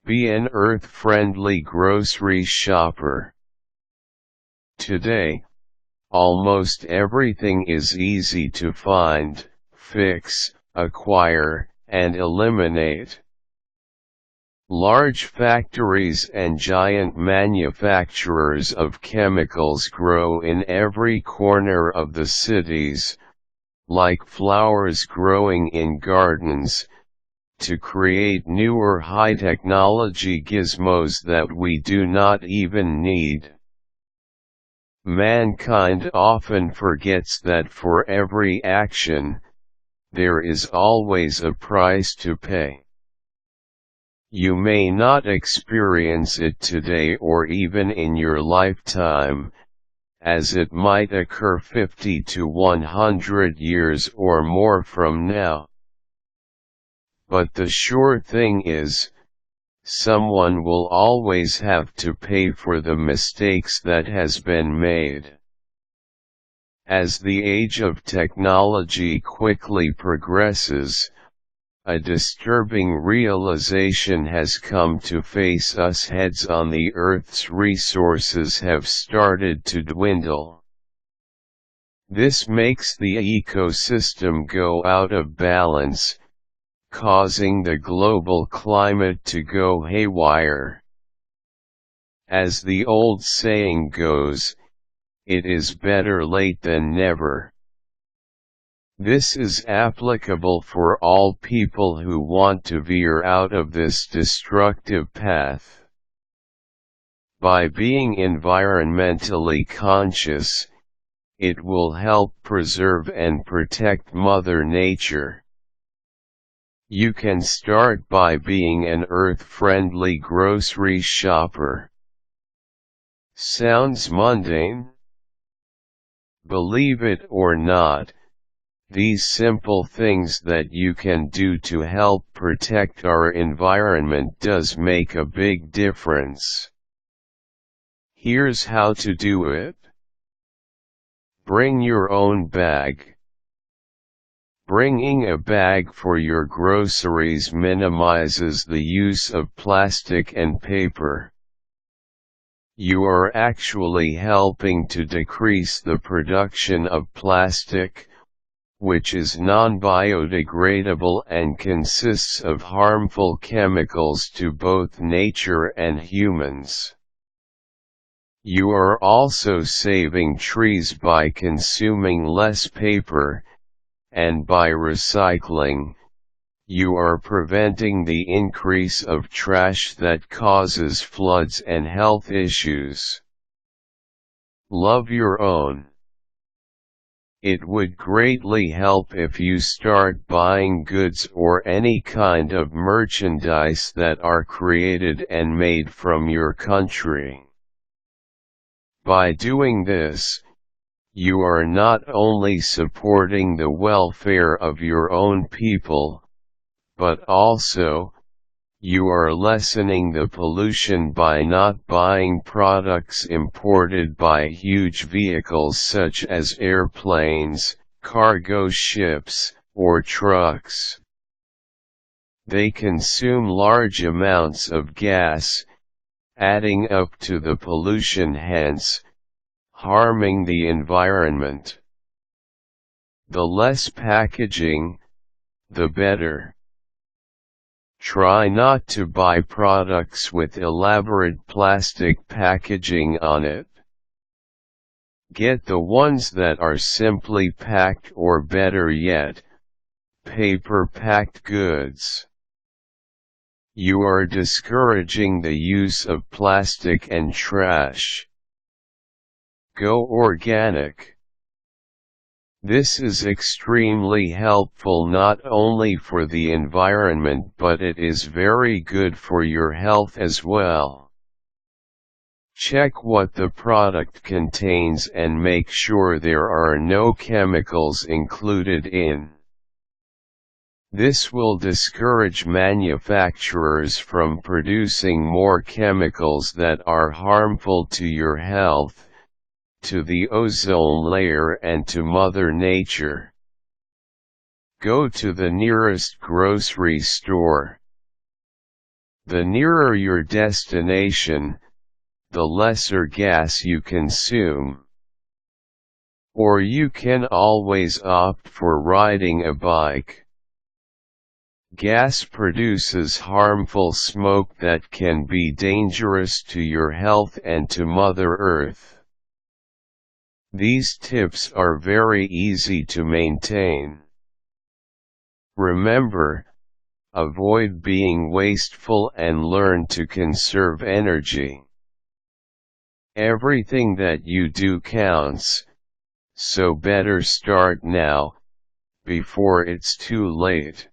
Be an earth-friendly grocery shopper. Today, almost everything is easy to find, fix, acquire, and eliminate. Large factories and giant manufacturers of chemicals grow in every corner of the cities, like flowers growing in gardens, to create newer high-technology gizmos that we do not even need. Mankind often forgets that for every action, there is always a price to pay. You may not experience it today or even in your lifetime, as it might occur 50 to 100 years or more from now. But the sure thing is, someone will always have to pay for the mistakes that has been made. As the age of technology quickly progresses, a disturbing realization has come to face us head-on: the Earth's resources have started to dwindle. This makes the ecosystem go out of balance, causing the global climate to go haywire. As the old saying goes, it is better late than never. This is applicable for all people who want to veer out of this destructive path. By being environmentally conscious, it will help preserve and protect Mother Nature. You can start by being an earth-friendly grocery shopper. Sounds mundane? Believe it or not, these simple things that you can do to help protect our environment does make a big difference. Here's how to do it. Bring your own bag. Bringing a bag for your groceries minimizes the use of plastic and paper. You are actually helping to decrease the production of plastic, which is non-biodegradable and consists of harmful chemicals to both nature and humans. You are also saving trees by consuming less paper, and by recycling, you are preventing the increase of trash that causes floods and health issues. Love your own. It would greatly help if you start buying goods or any kind of merchandise that are created and made from your country. By doing this, you are not only supporting the welfare of your own people, but also, you are lessening the pollution by not buying products imported by huge vehicles such as airplanes, cargo ships, or trucks. They consume large amounts of gas, adding up to the pollution, hence harming the environment. The less packaging, the better. Try not to buy products with elaborate plastic packaging on it. Get the ones that are simply packed, or better yet, paper-packed goods. You are discouraging the use of plastic and trash. Go organic. This is extremely helpful not only for the environment, but it is very good for your health as well. Check what the product contains and make sure there are no chemicals included in. This will discourage manufacturers from producing more chemicals that are harmful to your health, to the ozone layer and to Mother Nature. Go to the nearest grocery store. The nearer your destination, the lesser gas you consume. Or you can always opt for riding a bike. Gas produces harmful smoke that can be dangerous to your health and to Mother Earth. These tips are very easy to maintain. Remember, avoid being wasteful and learn to conserve energy. Everything that you do counts, so better start now, before it's too late.